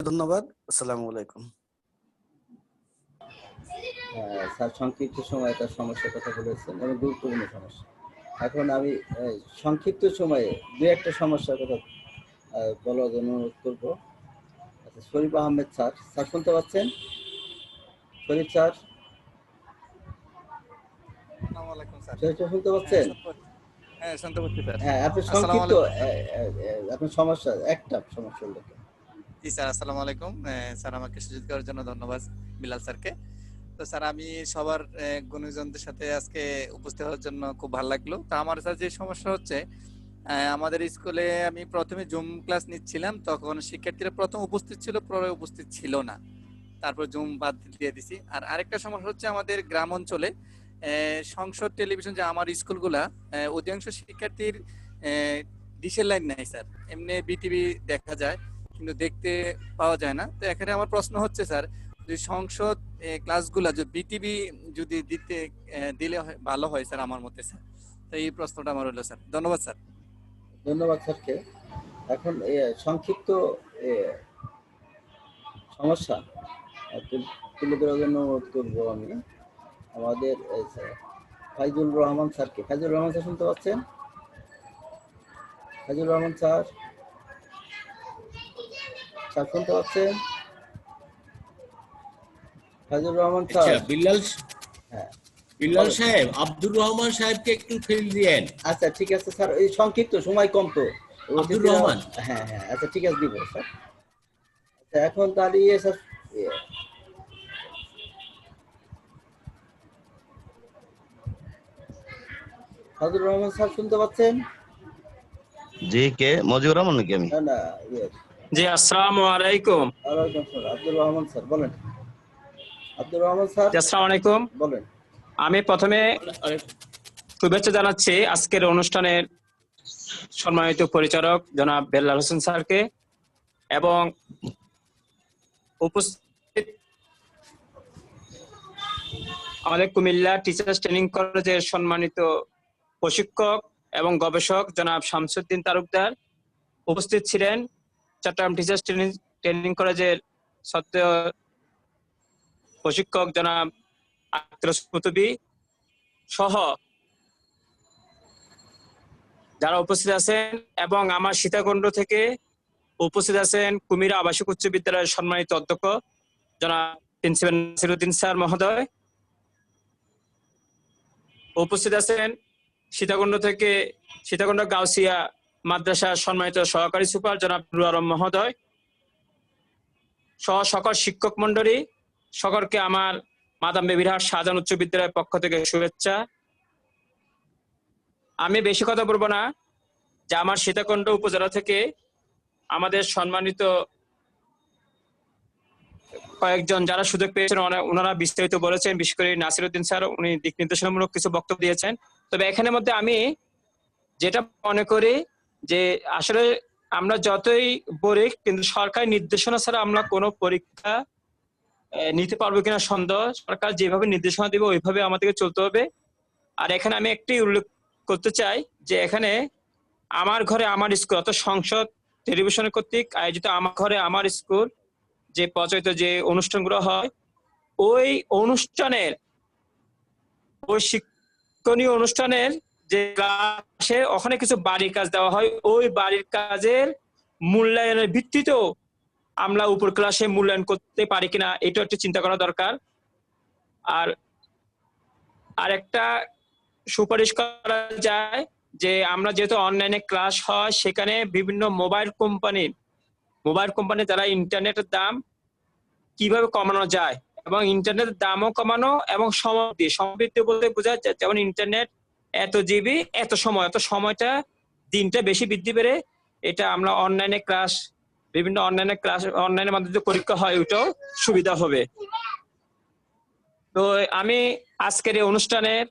ধন্যবাদ। আসসালামু আলাইকুম। স্যার সংক্ষিপ্ত সময়ে তার সমস্যার কথা বলেছেন এবং গুরুত্বপূর্ণ সমস্যা। এখন আমি সংক্ষিপ্ত সময়ে দু একটা সমস্যার কথা বলার জন্য অনুরোধ করবো। আচ্ছা, শরীফ আহমেদ স্যার, স্যার শুনতে পাচ্ছেন? শরীফ স্যার, আসসালামু আলাইকুম স্যার। শরীফ স্যার শুনতে হ্যাঁ, পাচ্ছেন? শুনতে পাচ্ছি স্যার। হ্যাঁ, আপনি আসসালামু সংক্ষিপ্ত আলাইকুম স্যার। আপনার সমস্যা একটা সমস্যা উল্লেখ করুন। জি স্যার, আসসালামু আলাইকুম। স্যার আমাকে সুযোগ দেওয়ার জন্য ধন্যবাদ বিলাল স্যারকে। তো স্যার আমি সবার গুণীজনদের সাথে আজকে উপস্থিত হওয়ার জন্য খুব ভালো লাগলো। তো আমার স্যার যে সমস্যা হচ্ছে আমাদের স্কুলে আমি প্রথমে জুম ক্লাস নিচ্ছিলাম, তখন শিক্ষার্থীরা প্রথম উপস্থিত ছিল, পরে উপস্থিত ছিল না। তারপর জুম বাদ দিয়ে দিছি। আর আরেকটা সমস্যা হচ্ছে আমাদের গ্রাম অঞ্চলে সংসদ টেলিভিশন যে আমার স্কুলগুলা অধিকাংশ শিক্ষার্থীর ডিশের লাইন নাই স্যার, এমনি বিটিভি দেখা যায় কিন্তু দেখতে পাওয়া যায় না। তো এখানে আমার প্রশ্ন হচ্ছে স্যার, যে সংসদ ক্লাসগুলা যদি বিটিভি যদি দিলে ভালো হয় স্যার আমার মতে স্যার। তো এই প্রশ্নটা আমার হলো স্যার। ধন্যবাদ স্যার। ধন্যবাদ স্যারকে। এখন সংক্ষিপ্ত সমস্যা তুলে ধরার জন্য অনুরোধ করবো আমি আমাদের ফাইজুল রহমান স্যারকে। ফাইজুল রহমান স্যার শুনতে পাচ্ছেন? ফাইজুল রহমান স্যার, স্যার শুনতে পাচ্ছেন? ফাইজুল রহমান স্যার। হ্যাঁ, বিল্লাল সাহেব, আব্দুর রহমান সাহেবকে একটু ফেল দিয়েন। আচ্ছা ঠিক আছে স্যার, এই সংক্ষিপ্ত সময় কম তো। আব্দুর রহমান। হ্যাঁ হ্যাঁ, আচ্ছা ঠিক আছে, দিব স্যার। আচ্ছা এখন তাহলে স্যার ফাইজুল রহমান স্যার শুনতে পাচ্ছেন? জি, কে? মজিবুর রহমান নাকি আমি? না না, জি, আসসালামু আলাইকুম। ওয়ালাইকুম আসসালাম। আব্দুর রহমান স্যার বলেন। আব্দুর রহমান স্যার আসসালামু আলাইকুম। বলেন। আমি প্রথমে শুভেচ্ছা জানাচ্ছি আজকের অনুষ্ঠানের সম্মানিত পরিচালক জনাব বেল্লাল হোসেন স্যারকে এবং উপস্থিত আমাদের কুমিল্লা টিচার্স ট্রেনিং কলেজের সম্মানিত প্রশিক্ষক এবং গবেষক জনাব শামসুদ্দিন তালুকদার। উপস্থিত ছিলেন চট্টগ্রাম টিচার্স ট্রেনিং কলেজের ছাত্র প্রশিক্ষক জনাব আক্তার কুতুবী সহ যারা উপস্থিত আছেন, এবং আমার সীতাকুণ্ড থেকে উপস্থিত আছেন কুমিরা আবাসিক উচ্চ বিদ্যালয়ের সম্মানিত অধ্যক্ষ জনাব প্রিন্সিপাল নাসিরউদ্দিন স্যার মহোদয়। উপস্থিত আছেন সীতাকুণ্ড গাউসিয়া মাদ্রাসার সম্মানিত সহকারী সুপার জনাব নুরুল আলম মহোদয় সহ সকল শিক্ষক মন্ডলী। সকলকে আমার মাদাম বেবিরহাট শাহজাহান উচ্চ বিদ্যালয়ের পক্ষ থেকে শুভেচ্ছা। আমি বেশি কথা বলবো না, যে আমার সীতাকুণ্ড উপজেলা থেকে আমাদের সম্মানিত কয়েকজন যারা সুযোগ পেয়েছেন ওনারা বিস্তারিত বলেছেন। বিশেষ করে নাসিরউদ্দিন স্যার, উনি দিক নির্দেশনামূলক কিছু বক্তব্য দিয়েছেন। তবে এখানের মধ্যে আমি যেটা মনে করি যে আসলে আমরা যতই বলি, কিন্তু সরকারি নির্দেশনা ছাড়া আমরা কোনো পরীক্ষা নিতে পারবো কিনা সন্দেহ। সরকার যেভাবে নির্দেশনা দিবে ওইভাবে আমাদেরকে চলতে হবে। আর এখানে আমি একটি উল্লেখ করতে চাই যে এখানে আমার ঘরে আমার স্কুল, অর্থাৎ সংসদ টেলিভিশনের কর্তৃক আয়োজিত আমার ঘরে আমার স্কুল যে প্রচলিত যে অনুষ্ঠানগুলো হয়, ওই অনুষ্ঠানের, ওই শিক্ষণীয় অনুষ্ঠানের যে ক্লাসে ওখানে কিছু বাড়ির কাজ দেওয়া হয়, ওই বাড়ির কাজের মূল্যায়নের ভিত্তিতেও আমরা উপর ক্লাসে মূল্যায়ন করতে পারি কিনা, এটা একটু চিন্তা করা দরকার। আর একটা সুপারিশ করা যায় যে আমরা যেহেতু অনলাইনে ক্লাস হয়, সেখানে বিভিন্ন মোবাইল কোম্পানি যারা ইন্টারনেটের দাম কিভাবে কমানো যায়, এবং ইন্টারনেটের দামও কমানো, এবং সমবৃদ্ধি বলতে বোঝায় যেমন ইন্টারনেট এত জিবি এত সময়টা দিনটা বেশি বৃদ্ধি পেরে এটা আমরা অনলাইনের মাধ্যমে পরীক্ষা হয়, ওইটাও সুবিধা হবে। তো আমি আজকের এই অনুষ্ঠানের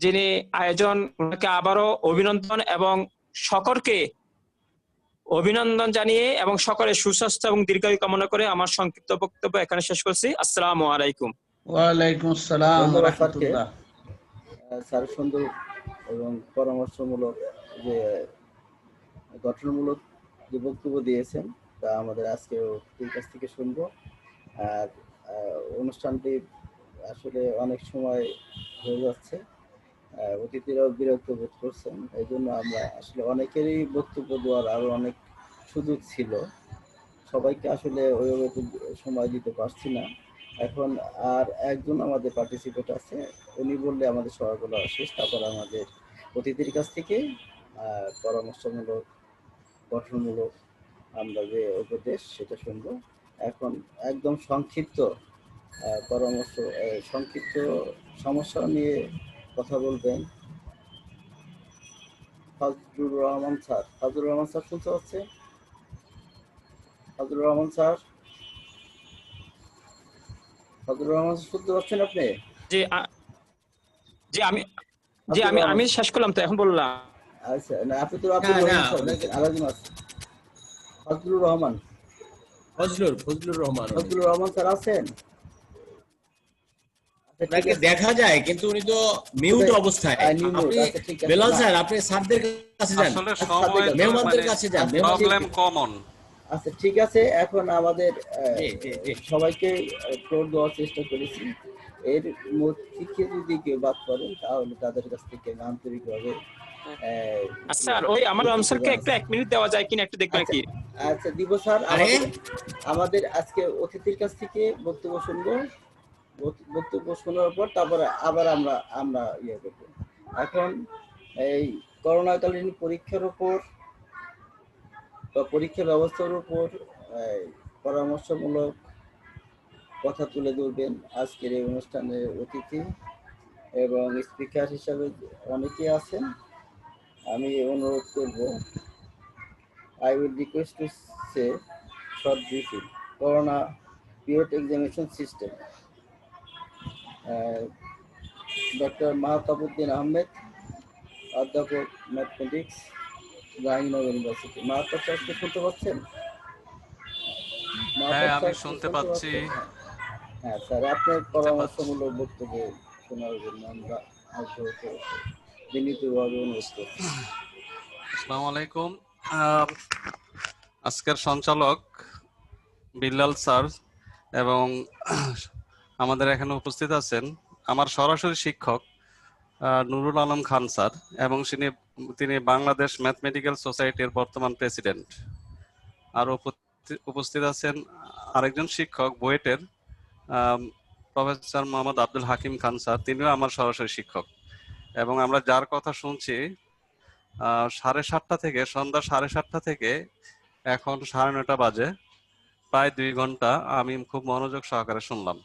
যিনি আয়োজন, ওনাকে আবারও অভিনন্দন এবং সকলকে অভিনন্দন জানিয়ে এবং সকলের সুস্বাস্থ্য এবং দীর্ঘায়ু কামনা করে আমার সংক্ষিপ্ত বক্তব্য এখানে শেষ করছি। আসসালামু আলাইকুম। ওয়ালাইকুম আসসালাম ওয়া রাহমাতুল্লাহ। স্যার সুন্দর এবং পরামর্শমূলক যে গঠনমূলক যে বক্তব্য দিয়েছেন, তা আমাদের আজকে অতিথির কাছ থেকে শুনবো। আর অনুষ্ঠানটি আসলে অনেক সময় হয়ে যাচ্ছে, অতিথিরাও বিরক্ত বোধ করছেন, এই জন্য আমরা আসলে অনেকেরই বক্তব্য দেওয়ার আরো অনেক সুযোগ ছিল, সবাইকে আসলে ওইভাবে তো সময় দিতে পারছি না। এখন আর একজন আমাদের পার্টিসিপেট আছে, উনি বললে আমাদের সভাগুলো শেষ, তারপর আমাদের অতিথির কাছ থেকে পরামর্শমূলক গঠনমূলক আমরা যে উপদেশ সেটা শুনবো। এখন একদম সংক্ষিপ্ত পরামর্শ, সংক্ষিপ্ত সমস্যা নিয়ে কথা বলবেন ফজলুর রহমান স্যার। ফজলুর রহমান স্যার শুনতে পাচ্ছে? ফজলুর রহমান স্যার, ফজলুর রহমান শুনতে পাচ্ছেন আপনি? জি জি আমি ফজলুর রহমান, আমি শেষ করলাম তো, এখন বললাম। আচ্ছা না, আপনি তো আব্দুর না, রহমান স্যার বলছেন, আরেকজন আছে ফজলুর রহমান। ফজলুর রহমান ফজলুর রহমান স্যার আছেন? আচ্ছা, ঠিক ওনাকে আছে। দেখা যায় কিন্তু উনি তো মিউট অবস্থায়। নিউট, আপনি আচ্ছা ঠিক আছে। বেলাল না, স্যার, আপনি স্যারদের কাছে যান, আসলে আচ্ছা, সময় তো মেহমানদের মানে কাছে যান। Problem common. আচ্ছা ঠিক আছে। এখন আমাদের জি জি জি। সবাইকে ফ্লোর দেওয়ার চেষ্টা করেছি, এর মধ্যে যদি কেউ বাদ করেন তাহলে তাদের কাছ থেকে আমি আন্তরিকভাবে স্যার ওই আমার দুঃখিত আনসারকে একটু জানাচ্ছি। 1 মিনিট দেওয়া যায় কিনা একটু দেখবেন আচ্ছা কি? আচ্ছা দিব স্যার। আরে আমাদের আজকে অতিথির কাছ থেকে বক্তব্য শুনবো, বক্তব্য শোনার পর তারপরে আবার আমরা আমরা ইয়ে করবো। এখন এই করোনাকালীন পরীক্ষার উপর বা পরীক্ষা ব্যবস্থার উপর পরামর্শমূলক কথা তুলে ধরবেন আজকের এই অনুষ্ঠানের অতিথি এবং স্পিকার হিসাবে অনেকেই আছেন। আমি অনুরোধ করব, I will request to say short briefing. Corona period examination system. Dr. Mahatabuddin Ahmed, অধ্যাপক ম্যাথমেটিক্স, জাহাঙ্গীরনগর ইউনিভার্সিটি। মাহাতাব স্যারকে শুনতে পাচ্ছেন? হ্যাঁ, মাহাতাব আমি স্যারকে শুনতে শুনতে পাচ্ছি। পাচ্ছেন? হ্যাঁ স্যার, আপনার শুনতে পাচ্ছি। পরামর্শমূলক বক্তব্য শোনার জন্য আমরা আগ্রহ করেছি, বিনীতভাবে অনুরোধ করছি। আসসালামু আলাইকুম। আহ, আজকের সঞ্চালক বিল্লাল স্যার এবং আমাদের এখানে উপস্থিত আছেন আমার সরাসরি শিক্ষক নুরুল আলম খান স্যার, এবং তিনি বাংলাদেশ ম্যাথমেটিক্যাল সোসাইটির বর্তমান প্রেসিডেন্ট। আর উপস্থিত আছেন আরেকজন শিক্ষক বুয়েটের প্রফেসর মোহাম্মদ আব্দুল হাকিম খান স্যার, তিনিও আমার সরাসরি শিক্ষক। এবং আমরা যার কথা শুনছি 7:30 থেকে, সন্ধ্যা 7:30 থেকে এখন 9:30 বাজে, প্রায় 2 ঘন্টা আমি খুব মনোযোগ সহকারে শুনলাম।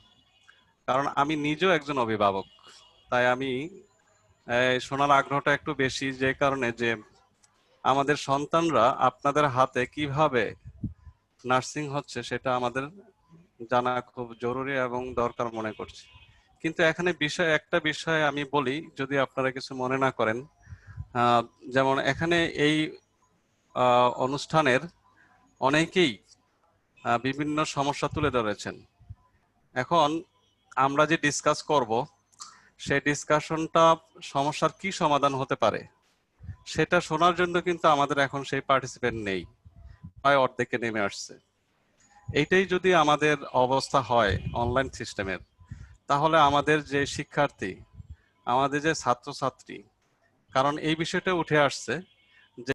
কারণ আমি নিজেও একজন অভিভাবক, তাই আমি শোনার আগ্রহটা একটু বেশি, যে কারণে যে আমাদের সন্তানরা আপনাদের হাতে কিভাবে নার্সিং হচ্ছে সেটা আমাদের জানা খুব জরুরি এবং দরকার মনে করছি। কিন্তু এখানে একটা বিষয় আমি বলি, যদি আপনারা কিছু মনে না করেন। যেমন এখানে এই অনুষ্ঠানের অনেকেই বিভিন্ন সমস্যা তুলে ধরেছেন। এখন আমরা যে ডিসকাস করব, সেই ডিসকাশনটা সমস্যার কি সমাধান হতে পারে সেটা শোনার জন্য কিন্তু আমাদের এখন সেই পার্টিসিপেন্ট নেই, প্রায় অর্ধেকে নেমে আসছে। এইটাই যদি আমাদের অবস্থা হয় অনলাইন সিস্টেমের, তাহলে আমাদের যে শিক্ষার্থী, আমাদের যে ছাত্রছাত্রী, কারণ এই বিষয়টা উঠে আসছে যে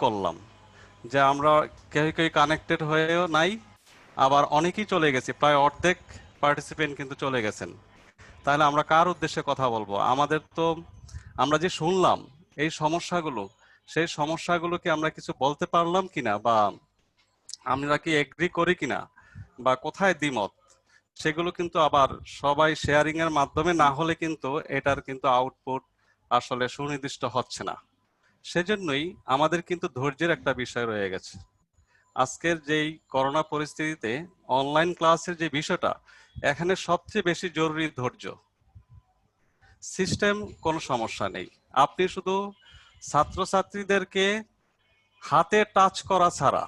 করলাম যে আমরা কেউ কানেক্টেড হয়েও নাই, আবার অনেকেই চলে গেছে, প্রায় অর্ধেক পার্টিসিপেন্ট কিন্তু চলে গেছেন। তাহলে আমরা কার উদ্দেশ্যে কথা বলবো? আমাদের তো আমরা যে শুনলাম এই সমস্যাগুলো, সেই সমস্যাগুলোকে আমরা কিছু বলতে পারলাম কিনা, বা আমরা কি এগ্রি করি কিনা, বা কোথায় দ্বিমত, সেগুলো কিন্তু আবার সবাই শেয়ারিং এর মাধ্যমে না হলে কিন্তু এটার কিন্তু আউটপুট আসলে সুনির্দিষ্ট হচ্ছে না। সেজন্যই আমাদের কিন্তু ধৈর্যের একটা বিষয় রয়ে গেছে। আজকের যেই করোনা পরিস্থিতিতে অনলাইন ক্লাসের যে বিষয়টা, এখানে সবচেয়ে বেশি জরুরি ধৈর্য। সিস্টেম কোনো সমস্যা নেই, আপনি শুধু ছাত্রছাত্রীদেরকে হাতে টাচ করা ছাড়া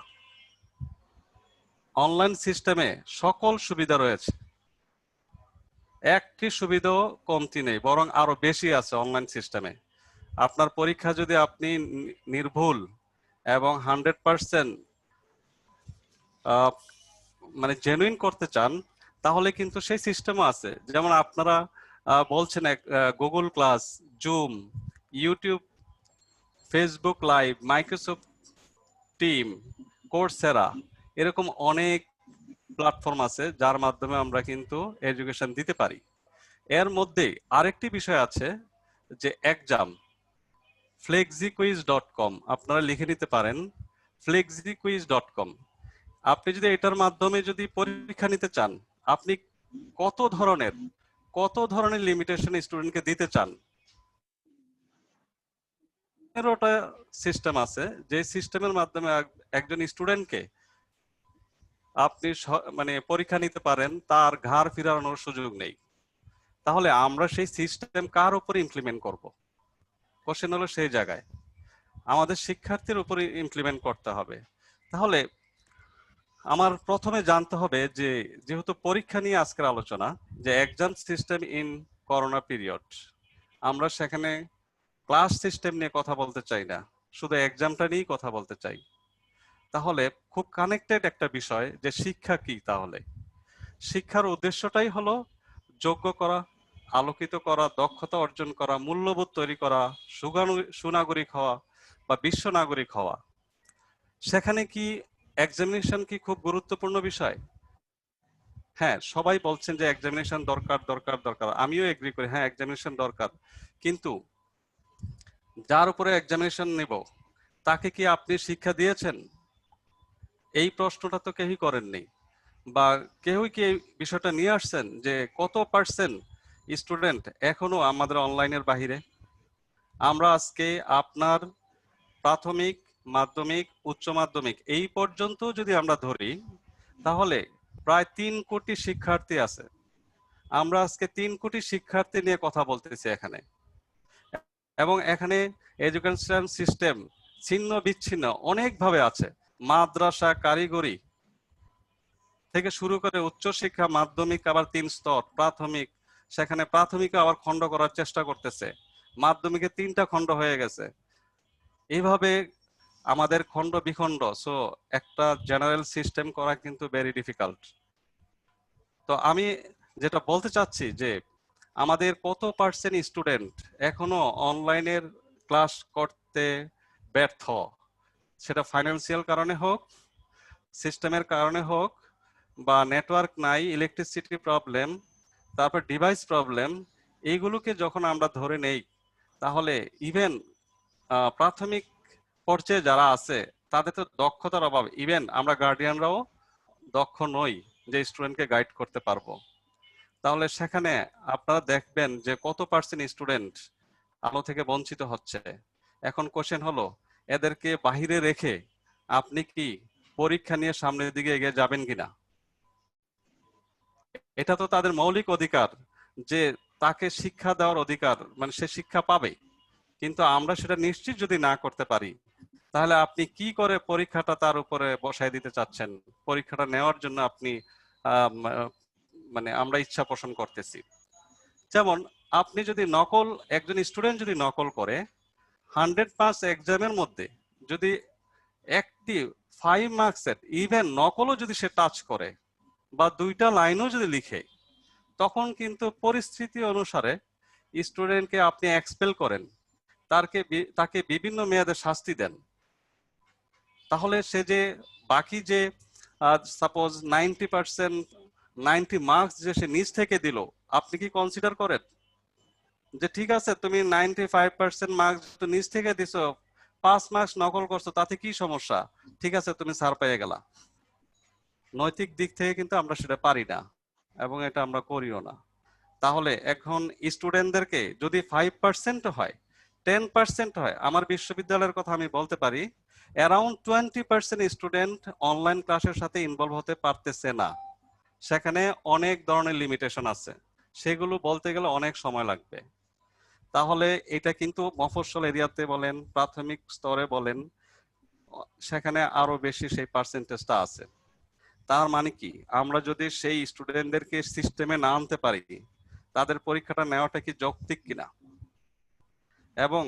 অনলাইন সিস্টেমে সকল সুবিধা রয়েছে, একটি সুবিধাও কমতি নেই, বরং আরো বেশি আছে অনলাইন সিস্টেমে। আপনার পরীক্ষা যদি আপনি নির্ভুল এবং 100% মানে জেনুইন করতে চান, তাহলে কিন্তু সেই সিস্টেমও আছে। যেমন আপনারা বলছেন Google class, zoom, YouTube, Facebook live, Microsoft team, Coursera, এরকম অনেক প্ল্যাটফর্ম আছে যার মাধ্যমে আমরা কিন্তু এডুকেশন দিতে পারি। এর মধ্যে আরেকটি বিষয় আছে যে এক্সাম, flexiquiz.com, আপনারা লিখে নিতে পারেন flexiquiz.com। আপনি যদি এটার মাধ্যমে যদি পরীক্ষা নিতে চান, আপনি কত ধরনের লিমিটেশন স্টুডেন্টকে দিতে চান, 15টা সিস্টেম আছে যে সিস্টেমের মাধ্যমে একজন স্টুডেন্টকে আপনি মানে পরীক্ষা নিতে পারেন, তার ঘাড় ফিরানোর সুযোগ নেই। তাহলে আমরা সেই সিস্টেম কার উপরে ইমপ্লিমেন্ট করব? কোশ্চেন হলো সেই জায়গায় আমাদের শিক্ষার্থীর উপরে ইমপ্লিমেন্ট করতে হবে। তাহলে আমার প্রথমে জানতে হবে যে যেহেতু পরীক্ষা নিয়ে আজকের আলোচনা, যে exam system in corona period, আমরা সেখানে ক্লাস সিস্টেম নিয়ে কথা বলতে চাই না, শুধু এক্সামটা নিয়েই কথা বলতে চাই। তাহলে খুব কানেক্টেড একটা বিষয় যে শিক্ষা কি। তাহলে শিক্ষার উদ্দেশ্যটাই হলো যোগ্য করা, আলোকিত করা, দক্ষতা অর্জন করা, মূল্যবোধ তৈরি করা, সুনাগরিক হওয়া বা বিশ্ব নাগরিক হওয়া। সেখানে কি এক্সামিনেশন কি খুব গুরুত্বপূর্ণ বিষয়? হ্যাঁ, সবাই বলছেন যে এক্সামিনেশন দরকার দরকার দরকার, আমিও এগ্রি করি, হ্যাঁ এক্সামিনেশন দরকার। কিন্তু যার উপরে এক্সামিনেশন নেব তাকে কি আপনি শিক্ষা দিয়েছেন? এই প্রশ্নটা তো কেউই করেননি, বা কেউই কি এই বিষয়টা নিয়ে আসছেন যে কত পার্সেন্ট স্টুডেন্ট এখনো আমাদের অনলাইনের বাহিরে? আমরা আজকে আপনার প্রাথমিক, মাধ্যমিক, উচ্চ মাধ্যমিক এই পর্যন্ত যদি আমরা ধরি, তাহলে প্রায় 3 কোটি শিক্ষার্থী আছে। আমরা আজকে 3 কোটি শিক্ষার্থী নিয়ে কথা বলতেছি এখানে, এবং এখানে এডুকেশন সিস্টেম ছিন্ন বিচ্ছিন্ন অনেকভাবে আছে। মাদ্রাসা, কারিগরি থেকে শুরু করে উচ্চশিক্ষা, মাধ্যমিক, আবার 3 স্তর, প্রাথমিক, সেখানে প্রাথমিকে আবার খণ্ড করার চেষ্টা করতেছে, মাধ্যমিকে 3টা খণ্ড হয়ে গেছে। এইভাবে আমাদের খণ্ড বিখণ্ড, সো একটা জেনারেল সিস্টেম করা কিন্তু ভেরি ডিফিকাল্ট। তো আমি যেটা বলতে চাচ্ছি যে আমাদের কত পার্সেন্ট স্টুডেন্ট এখনো অনলাইনের ক্লাস করতে ব্যর্থ, সেটা ফাইন্যান্সিয়াল কারণে হোক, সিস্টেমের কারণে হোক, বা নেটওয়ার্ক নাই, ইলেকট্রিসিটি প্রবলেম, তারপর ডিভাইস প্রবলেম। এইগুলোকে যখন আমরা ধরে নেই, তাহলে ইভেন প্রাথমিক পর্যায়ে যারা আছে তাদের তো দক্ষতার অভাব, ইভেন আমরা গার্ডিয়ানরাও দক্ষ নই যে স্টুডেন্টকে গাইড করতে পারবো। তাহলে সেখানে আপনারা দেখবেন যে কত পার্সেন্ট স্টুডেন্ট আলো থেকে বঞ্চিত হচ্ছে। এখন কোশ্চেন হলো, এদেরকে বাহিরে রেখে আপনি কি পরীক্ষা নিয়ে সামনের দিকে এগিয়ে যাবেন কিনা? এটা তো তাদের মৌলিক অধিকার যে তাকে শিক্ষা দেওয়ার অধিকার, মানে সে শিক্ষা পাবে। কিন্তু আমরা সেটা নিশ্চিত যদি না করতে পারি, তাহলে আপনি কি করে পরীক্ষাটা তার উপরে বসায় দিতে চাচ্ছেন? পরীক্ষাটা নেওয়ার জন্য আপনি মানে আমরা ইচ্ছা পোষণ করতেছি। যেমন আপনি যদি একজন স্টুডেন্ট যদি নকল করে 100 মার্কস এক্সামের মধ্যে যদি একটি 5 মার্কসের ইভেন নকলও যদি সে টাচ করে বা 2টা লাইনও যদি লিখে, তখন কিন্তু পরিস্থিতি অনুসারে স্টুডেন্টকে আপনি এক্সপেল করেন, তাকে বিভিন্ন মেয়াদে শাস্তি দেন। তাহলে সে যে বাকি যে সাপোজ 90 মার্কস যে সে নিজ থেকে দিল, আপনি কি কনসিডার করেন যে ঠিক আছে তুমি 95% মার্কস নিজ থেকে দিছো, 5 মার্কস নকল করছো, তাতে কি সমস্যা, ঠিক আছে তুমি ছাড় পেয়ে গেলা? নৈতিক দিক থেকে কিন্তু আমরা সেটা পারি না, এবং এটা আমরা করিও না। তাহলে এখন স্টুডেন্টদেরকে যদি 5% হয়, 10% হয়, আমার বিশ্ববিদ্যালয়ের কথা আমি বলতে পারি, অ্যারাউন্ড 20% স্টুডেন্ট অনলাইন ক্লাসের সাথে ইনভলভ হতে পারতেছে না। সেখানে অনেক ধরনের লিমিটেশন আছে, সেগুলো বলতে গেলে অনেক সময় লাগবে। তাহলে এটা কিন্তু মফস্বল এরিয়াতে বলেন, প্রাথমিক স্তরে বলেন, সেখানে আরো বেশি সেই পার্সেন্টেজটা আছে। তার মানে কি, আমরা যদি সেই স্টুডেন্টদেরকে সিস্টেমে না আনতে পারি, তাদের পরীক্ষাটা নেওয়াটা কি যৌক্তিক কিনা? এবং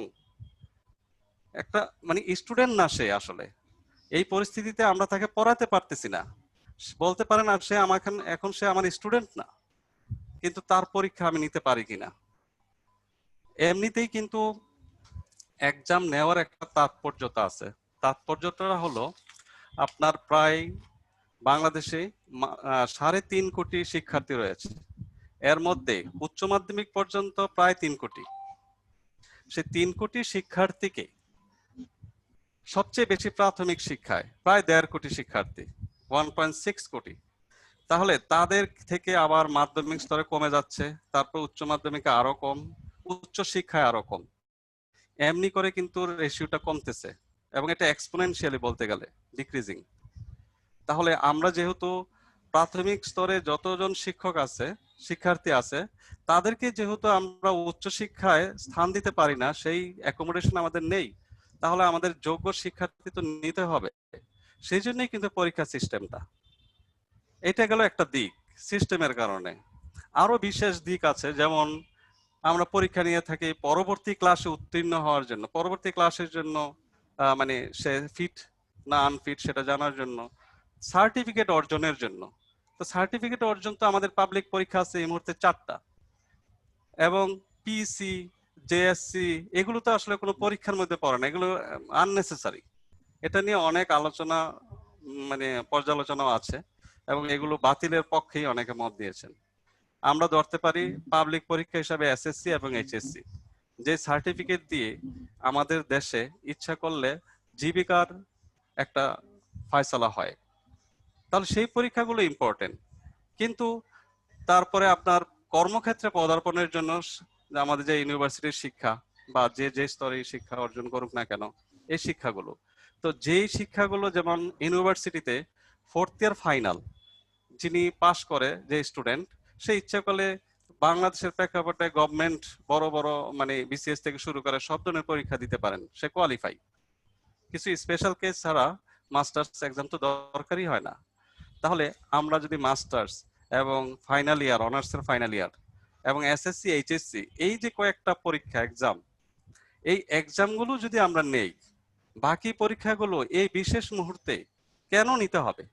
একটা মানে স্টুডেন্ট না সে আসলে, এই পরিস্থিতিতে আমরা তাকে পড়াতে পারতেছি না, বলতে পারে না সে আমার এখন সে আমার স্টুডেন্ট না, কিন্তু তার পরীক্ষা আমি নিতে পারি কিনা। এমনিতেই কিন্তু এক্সাম নেওয়ার একটা তাৎপর্যতা আছে। তাৎপর্যটা হলো আপনার প্রায় বাংলাদেশে 3.5 কোটি শিক্ষার্থী রয়েছে, এর মধ্যে উচ্চ মাধ্যমিক পর্যন্ত প্রায় 3 কোটি। সে 3 কোটি শিক্ষার্থীকে সবচেয়ে বেশি প্রাথমিক শিক্ষায় প্রায় 1.5 কোটি শিক্ষার্থী, 1.6 কোটি। তাহলে তাদের থেকে আবার মাধ্যমিক স্তরে কমে যাচ্ছে, তারপর উচ্চ মাধ্যমিকে আরো কম, উচ্চ শিক্ষায় আরো কম, এমনি করে কিন্তু রেশিওটা কমতেছে এবং এটা এক্সপোনেনশিয়ালি বলতে গেলে ডিক্রিজিং। তাহলে আমরা যেহেতু প্রাথমিক স্তরে যতজন শিক্ষক আছে, শিক্ষার্থী আছে, তাদেরকে যেহেতু আমরা উচ্চ শিক্ষায় স্থান দিতে পারি না, সেই অ্যাকোমোডেশন আমাদের নেই, তাহলে আমাদের যোগ্য শিক্ষার্থী তো নিতে হবে। সেই জন্যই কিন্তু পরীক্ষা সিস্টেমটা। এটা গেল একটা দিক সিস্টেমের কারণে। আরো বিশেষ দিক আছে, যেমন আমরা পরীক্ষা নিয়ে থাকি পরবর্তী ক্লাসে উত্তীর্ণ হওয়ার জন্য, পরবর্তী ক্লাসের জন্য মানে সে ফিট না আনফিট সেটা জানার জন্য, সার্টিফিকেট অর্জনের জন্য। তো সার্টিফিকেট অর্জন তো আমাদের পাবলিক পরীক্ষা আছে এই মুহূর্তে 4টা, এবং পিসি, জেএসসি এগুলো তো আসলে কোনো পরীক্ষার মধ্যে পড়ে না, এগুলো আননেসেসারি। এটা নিয়ে অনেক আলোচনা মানে পর্যালোচনাও আছে, এবং এগুলো বাতিলের পক্ষেই অনেকে মত দিয়েছেন। আমরা ধরতে পারি পাবলিক পরীক্ষা হিসাবে এসএসসি এবং এইচএসসি, যে সার্টিফিকেট দিয়ে আমাদের দেশে ইচ্ছা করলে জীবিকার একটা ফয়সালা হয়, তাহলে সেই পরীক্ষাগুলো ইম্পর্টেন্ট। কিন্তু তারপরে আপনার কর্মক্ষেত্রে পদার্পণের জন্য আমাদের যে ইউনিভার্সিটির শিক্ষা বা যে যে স্তরে শিক্ষা অর্জন করুক না কেন, এই শিক্ষাগুলো, তো যেই শিক্ষাগুলো যেমন ইউনিভার্সিটিতে 4th ইয়ার ফাইনাল যিনি পাশ করে যে স্টুডেন্ট, সে ইচ্ছা করলে বাংলাদেশের প্রেক্ষাপটে গভর্নমেন্ট বড় বড় মানে বিসিএস থেকে শুরু করে সব ধরনের পরীক্ষা দিতে পারেন, সে কোয়ালিফাই। কিছু স্পেশাল কেস ছাড়া মাস্টার্স এক্সাম তো দরকারই হয় না। তাহলে আমরা যদি মাস্টার্স এবং ফাইনাল ইয়ার, অনার্সের ফাইনাল ইয়ার এবং এসএসসি এইচএসসি এই যে কয়েকটা পরীক্ষা এক্সাম, এই এক্সামগুলো যদি আমরা নেই, বাকি পরীক্ষাগুলো এই বিশেষ মুহূর্তে কেন নিতে হবে?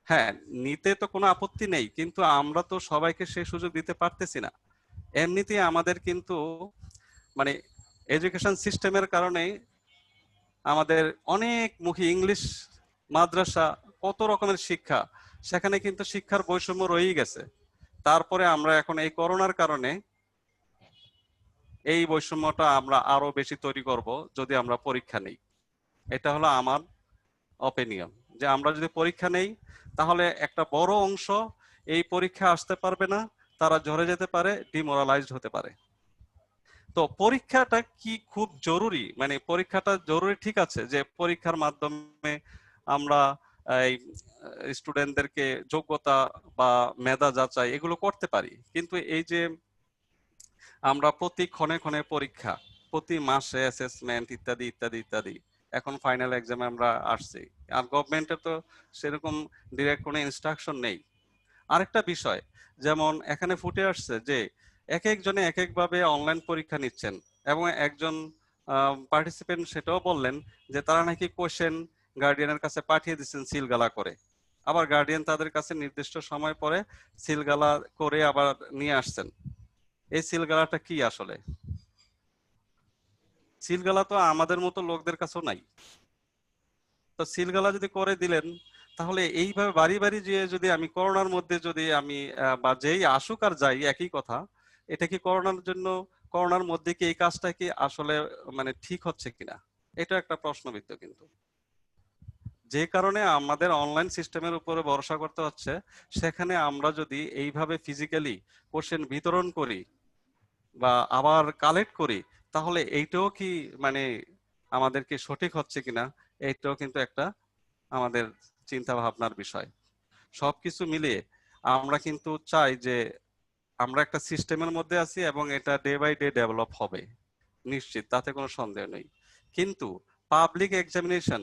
হ্যাঁ, নিতে তো কোনো আপত্তি নেই, কিন্তু আমরা তো সবাইকে সেই সুযোগ দিতে পারতেছি না। এমনিতেই আমাদের কিন্তু মানে এডুকেশন সিস্টেমের কারণে আমাদের অনেকমুখী ইংলিশ মাদ্রাসা, কত রকমের শিক্ষা, সেখানে কিন্তু শিক্ষার বৈষম্য রয়েই গেছে। তারপরে আমরা এখন এই করোনার কারণে এই বৈষম্যটা আমরা আরো বেশি তৈরি করব যদি আমরা পরীক্ষা নেই। এটা হলো আমার অপিনিয়ন, যে আমরা যদি পরীক্ষা নেই তাহলে একটা বড় অংশ এই পরীক্ষা আসতে পারবে না, তারা ঝরে যেতে পারে, ডিমোরালাইজড হতে পারে। তো পরীক্ষাটা কি খুব জরুরি, মানে পরীক্ষাটা জরুরি ঠিক আছে, যে পরীক্ষার মাধ্যমে আমরা এই স্টুডেন্টদেরকে যোগ্যতা বা মেধা যাচাই এগুলো করতে পারি, কিন্তু এই যে আমরা প্রতি ক্ষণে ক্ষণে পরীক্ষা, প্রতি মাসে অ্যাসেসমেন্ট ইত্যাদি ইত্যাদি ইত্যাদি, এখন ফাইনাল এক্সামে আমরা আসছি, আর গভর্নমেন্টের তো সেরকম ডিরেক্ট কোনো ইনস্ট্রাকশন নেই। আরেকটা বিষয়, যেমন এখানে ফুটে আসছে যে এক একজনে এক একভাবে অনলাইন পরীক্ষা নিচ্ছেন, এবং একজন পার্টিসিপেন্ট সেটাও বললেন যে তারা নাকি কোশ্চেন গার্ডিয়ানের কাছে পাঠিয়ে দিচ্ছেন সিলগালা করে, আবার গার্ডিয়ান তাদের কাছে নির্দিষ্ট সময় পরে সিলগালা করে আবার নিয়ে আসছেন। এই সিলগালাটা কি আসলে? সিলগালা তো আমাদের মতো লোকদের কাছেও নাই। তো সিলগালা যদি করে দিলেন, তাহলে এইভাবে বাড়ি বাড়ি যে যদি আমি করোনার মধ্যে যদি আমি বা যেই আসুক আর যাই একই কথা, এটা কি করোনার জন্য, করোনার মধ্যে কি এই কাজটা কি আসলে মানে ঠিক হচ্ছে কিনা, এটা একটা প্রশ্নবিদ্ধ। কিন্তু যে কারণে আমাদের অনলাইন সিস্টেমের উপরে ভরসা করতে হচ্ছে, সেখানে আমরা যদি এইভাবে ফিজিক্যালি কোশ্চেন বিতরণ করি বা আবার কালেক্ট করি, তাহলে এইটাও কি মানে আমাদেরকে সঠিক হচ্ছে কিনা, এইটাও কিন্তু একটা আমাদের চিন্তা ভাবনার বিষয়। সবকিছু মিলিয়ে আমরা কিন্তু চাই যে আমরা একটা সিস্টেমের মধ্যে আছি এবং এটা ডে বাই ডে ডেভেলপ হবে নিশ্চিত, তাতে কোনো সন্দেহ নেই। কিন্তু পাবলিক এক্সামিনেশন,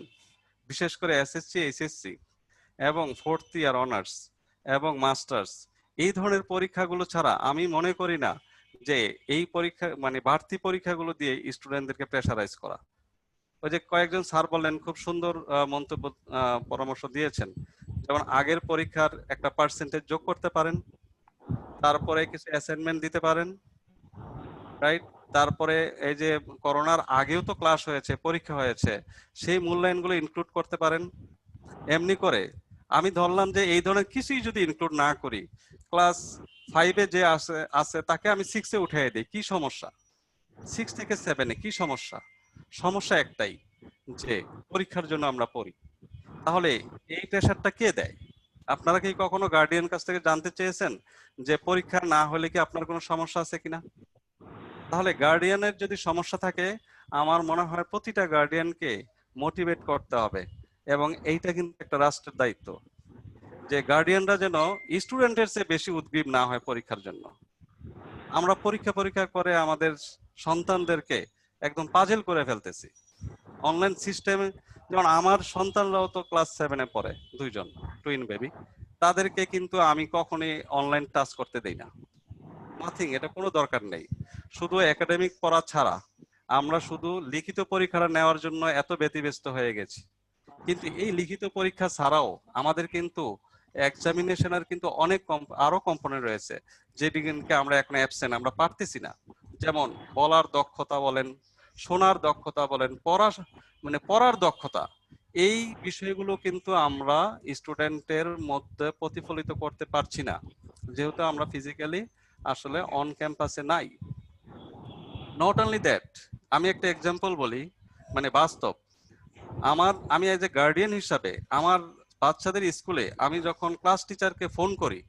বিশেষ করে এসএসসি এইচএসসি এবং 4th ইয়ার অনার্স এবং মাস্টার্স, এই ধরনের পরীক্ষাগুলো ছাড়া আমি মনে করি না যে এই পরীক্ষা মানে বাড়তি পরীক্ষাগুলো দিয়ে স্টুডেন্টদেরকে প্রেশারাইজ করা। ওই যে কয়েকজন স্যার বললেন, খুব সুন্দর মন্তব্য পরামর্শ দিয়েছেন। যেমন আগের পরীক্ষার একটা পার্সেন্টেজ যোগ করতে পারেন, তারপরে কিছু অ্যাসাইনমেন্ট দিতে পারেন, রাইট? তারপরে এই যে করোনার আগেও তো ক্লাস হয়েছে, পরীক্ষা হয়েছে, সেই মূল্যায়নগুলো ইনক্লুড করতে পারেন। এমনি করে আমি ধরলাম যে এই ধরনের কিছুই যদি ইনক্লুড না করি, ক্লাস 5-এ যে আছে তাকে আমি 6-এ উঠিয়ে দিই, কি সমস্যা? 6 থেকে 7-এ কি সমস্যা? সমস্যা একটাই, যে পরীক্ষার জন্য আমরা পড়ি। তাহলে এই প্রেশারটা কে দেয়? আপনারা কি কখনো গার্ডিয়ান কাছ থেকে জানতে চেয়েছেন যে পরীক্ষা না হলে কি আপনার কোনো সমস্যা আছে কিনা? তাহলে গার্ডিয়ানের যদি সমস্যা থাকে, আমার মনে হয় প্রতিটা গার্ডিয়ানকে মোটিভেট করতে হবে, এবং এইটা কিন্তু একটা রাষ্ট্রের দায়িত্ব, যে গার্ডিয়ানরা যেন স্টুডেন্টের চেয়ে বেশি উদ্গ্রীব না হয় পরীক্ষার জন্য। আমরা পরীক্ষা করে আমাদের সন্তানদেরকে একদম পাজেল করে ফেলতেছি অনলাইন সিস্টেমে। যেমন আমার সন্তানরাও তো ক্লাস 7-এ পড়ে, দুইজন টুইন বেবি, তাদেরকে কিন্তু আমি কখনোই অনলাইন টাচ করতে দেই না, নাথিং, এটা কোনো দরকার নেই। শুধু একাডেমিক পড়া ছাড়া আমরা শুধু লিখিত পরীক্ষাটা নেওয়ার জন্য এত ব্যতিব্যস্ত হয়ে গেছি। কিন্তু এই লিখিত পরীক্ষা ছাড়াও আমাদের কিন্তু এক্সামিনেশনের কিন্তু অনেক আরো কম্পোনেন্ট রয়েছে, যেদিকে আমরা এখন অ্যাবসেন্ট, আমরা পারতেছি না। যেমন বলার দক্ষতা বলেন, শোনার দক্ষতা বলেন, পড়ার দক্ষতা, এই বিষয়গুলো কিন্তু আমরা স্টুডেন্টের মধ্যে প্রতিফলিত করতে পারছি না, যেহেতু আমরা ফিজিক্যালি আসলে অন ক্যাম্পাসে নাই। নট অনলি দ্যাট, আমি একটা এক্সাম্পল বলি, বাস্তব। আমি এজ এ গার্ডিয়ান হিসাবে আমার বাচ্চাদের স্কুলে আমি যখন ক্লাস টিচারকে ফোন করি,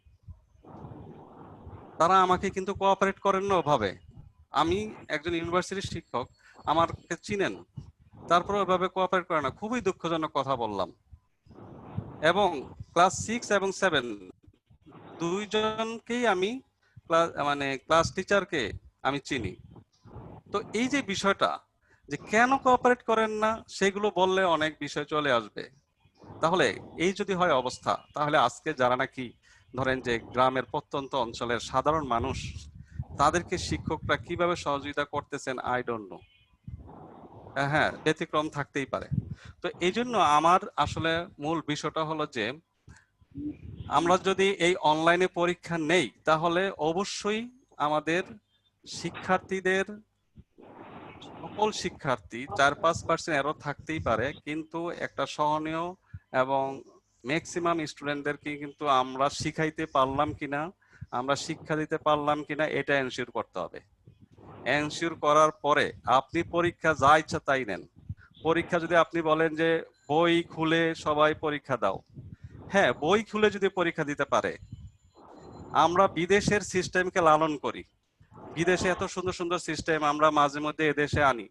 তারা আমাকে কিন্তু কোঅপারেট করেন না ওভাবে। আমি একজন ইউনিভার্সিটির শিক্ষক, আমাকে চিনেন, তারপরে ওইভাবে কোঅপারেট করে না। খুবই দুঃখজনক কথা বললাম। এবং ক্লাস 6 এবং 7 দুইজনকেই আমি ক্লাস টিচারকে আমি চিনি। তো এই যে বিষয়টা, যে কেন কোঅপারেট করেন না, সেগুলো বললে অনেক বিষয় চলে আসবে। তাহলে এই যদি হয় অবস্থা, তাহলে আজকে যারা নাকি ধরেন যে গ্রামের প্রত্যন্ত অঞ্চলের সাধারণ মানুষ, তাদেরকে শিক্ষকরা কিভাবে সহযোগিতা করতেছেন, আই ডোন্ট নো। হ্যাঁ, ব্যতিক্রম থাকতেই পারে। তো এই জন্য আমার আসলে মূল বিষয়টা হলো যে আমরা যদি এই অনলাইনে পরীক্ষা নেই, তাহলে অবশ্যই আমাদের শিক্ষার্থীদের, সকল শিক্ষার্থী 4-5% এরর থাকতেই পারে, কিন্তু একটা সহনীয় এবং ম্যাক্সিমাম স্টুডেন্টদেরকে কিন্তু আমরা শিখাইতে পারলাম কিনা, আমরা শিক্ষা দিতে পারলাম কিনা, এটা এনশিওর করতে হবে। এনশিওর করার পরে আপনি পরীক্ষা যা ইচ্ছা তাই নেন। পরীক্ষা যদি আপনি বলেন যে বই খুলে সবাই পরীক্ষা দাও, হ্যাঁ, বই খুলে যদি পরীক্ষা দিতে পারে, আমরা বিদেশের সিস্টেমকে লালন করি। বিদেশে এত সুন্দর সুন্দর সিস্টেম আমরা মাঝে মধ্যে এদেশে আনি,